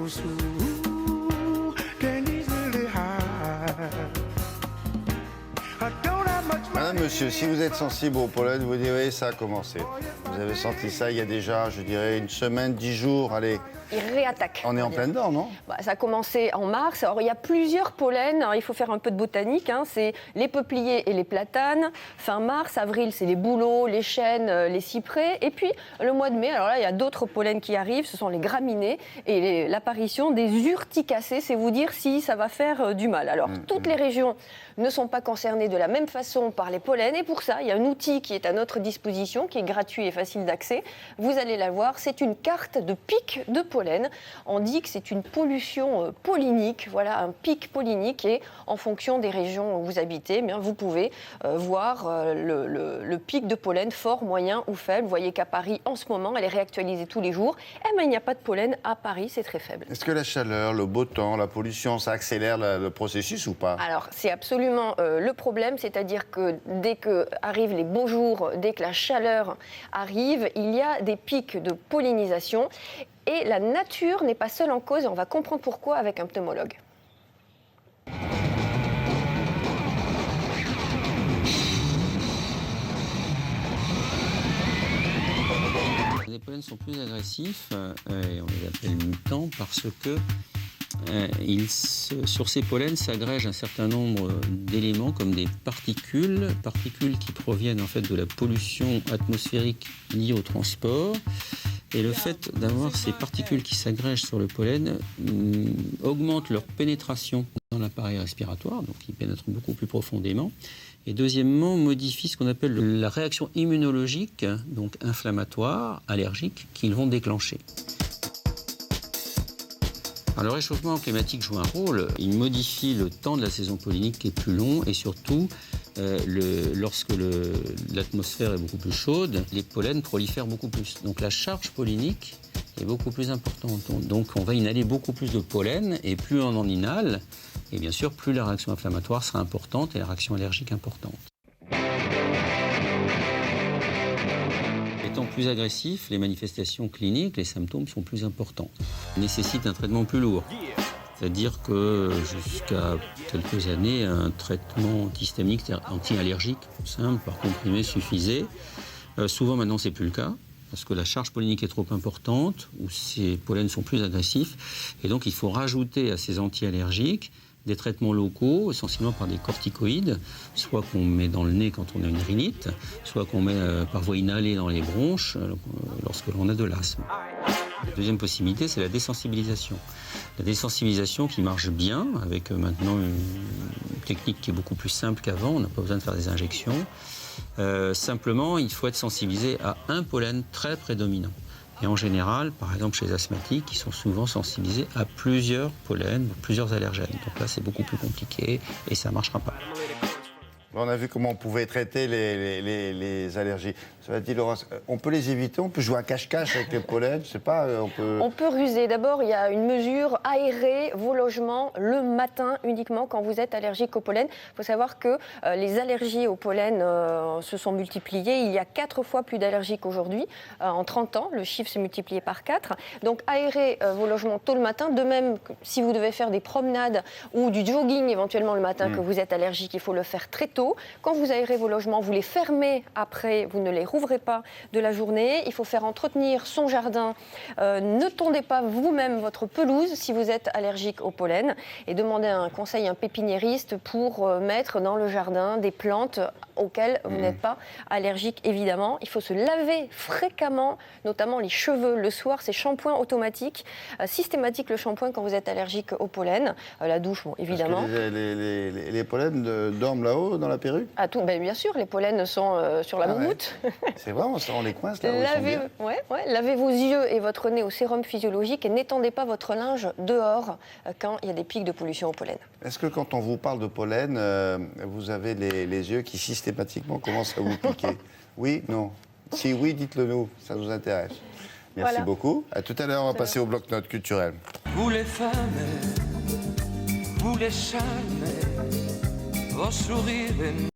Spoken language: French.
so smooth, can't easily hide. I don't have much Madame, monsieur, si vous êtes sensible au pollen, vous direz ça a commencé. Vous avez senti ça il y a déjà, je dirais, une semaine, 10 jours, allez. Il réattaque. On est en plein dedans, non? Ça a commencé en mars. Alors, il y a plusieurs pollens. Alors, il faut faire un peu de botanique. C'est les peupliers et les platanes. Fin mars, avril, c'est les bouleaux, les chênes, les cyprès. Et puis, le mois de mai, alors là, il y a d'autres pollens qui arrivent. Ce sont les graminées et l'apparition des urticacées. C'est vous dire si ça va faire du mal. Alors, toutes les régions ne sont pas concernées de la même façon par les pollens. Et pour ça, il y a un outil qui est à notre disposition, qui est gratuit et facile d'accès. Vous allez la voir. C'est une carte de pics de pollen. On dit que c'est une pollution pollinique, voilà, un pic pollinique, et en fonction des régions où vous habitez, bien, vous pouvez voir le pic de pollen fort, moyen ou faible. Vous voyez qu'à Paris, en ce moment, elle est réactualisée tous les jours. Eh bien, il n'y a pas de pollen à Paris, c'est très faible. Est-ce que la chaleur, le beau temps, la pollution, ça accélère le processus ou pas? Alors, c'est absolument le problème, c'est-à-dire que dès que arrivent les beaux jours, dès que la chaleur arrive, il y a des pics de pollinisation. Et la nature n'est pas seule en cause, et on va comprendre pourquoi avec un pneumologue. Les pollens sont plus agressifs, et on les appelle mutants, parce que sur ces pollens s'agrègent un certain nombre d'éléments comme des particules qui proviennent en fait de la pollution atmosphérique liée au transport. Et le fait d'avoir ces particules qui s'agrègent sur le pollen augmente leur pénétration dans l'appareil respiratoire, donc ils pénètrent beaucoup plus profondément. Et deuxièmement, modifie ce qu'on appelle la réaction immunologique, donc inflammatoire, allergique, qu'ils vont déclencher. Alors, le réchauffement climatique joue un rôle. Il modifie le temps de la saison pollinique qui est plus long, et surtout, lorsque l'atmosphère est beaucoup plus chaude, les pollens prolifèrent beaucoup plus. Donc la charge pollinique est beaucoup plus importante. Donc on va inhaler beaucoup plus de pollen, et plus on en inhale, et bien sûr plus la réaction inflammatoire sera importante et la réaction allergique importante. Étant plus agressif, les manifestations cliniques, les symptômes sont plus importants. Ça nécessite un traitement plus lourd. C'est-à-dire que jusqu'à quelques années, un traitement antihistaminique, c'est-à-dire anti-allergique, simple, par comprimé, suffisait. Souvent, maintenant, c'est plus le cas, parce que la charge pollinique est trop importante, ou ces pollens sont plus agressifs. Et donc, il faut rajouter à ces anti-allergiques des traitements locaux, essentiellement par des corticoïdes, soit qu'on met dans le nez quand on a une rhinite, soit qu'on met par voie inhalée dans les bronches lorsque l'on a de l'asthme. La deuxième possibilité, c'est la désensibilisation. La désensibilisation qui marche bien, avec maintenant une technique qui est beaucoup plus simple qu'avant, on n'a pas besoin de faire des injections. Simplement, il faut être sensibilisé à un pollen très prédominant. Et en général, par exemple chez les asthmatiques, ils sont souvent sensibilisés à plusieurs pollens, plusieurs allergènes. Donc là, c'est beaucoup plus compliqué et ça ne marchera pas. On a vu comment on pouvait traiter les allergies. Cela dit, Laurence, on peut les éviter, on peut jouer à cache-cache avec les pollens, je sais pas, On peut ruser. D'abord, il y a une mesure, aérer vos logements le matin uniquement quand vous êtes allergique au pollen. Il faut savoir que les allergies au pollen se sont multipliées. Il y a 4 fois plus d'allergies qu'aujourd'hui. En 30 ans, le chiffre s'est multiplié par 4. Donc, aérer vos logements tôt le matin. De même, si vous devez faire des promenades ou du jogging éventuellement le matin, que vous êtes allergique, il faut le faire très tôt. Quand vous aérez vos logements, vous les fermez après, vous ne les rouvrez pas de la journée. Il faut faire entretenir son jardin. Ne tondez pas vous-même votre pelouse si vous êtes allergique au pollen, et demandez un conseil à un pépiniériste pour mettre dans le jardin des plantes auxquelles vous n'êtes pas allergique, évidemment. Il faut se laver fréquemment, notamment les cheveux le soir. C'est shampoing automatique, systématique le shampoing quand vous êtes allergique au pollen. La douche, bon, évidemment. Parce que les pollens dorment là-haut dans la perruque? Ah, tout, bien sûr, les pollens sont sur la moumoute. C'est vrai, on les coince là où lavez vos yeux et votre nez au sérum physiologique, et n'étendez pas votre linge dehors quand il y a des pics de pollution au pollen. Est-ce que quand on vous parle de pollen, vous avez les yeux qui systématiquement commencent à vous piquer? Oui, non? Si oui, dites-le nous, ça nous intéresse. Merci beaucoup. À tout à l'heure, on va passer au bloc-notes culturel. Vous les femmes, vous les charmes, vos sourires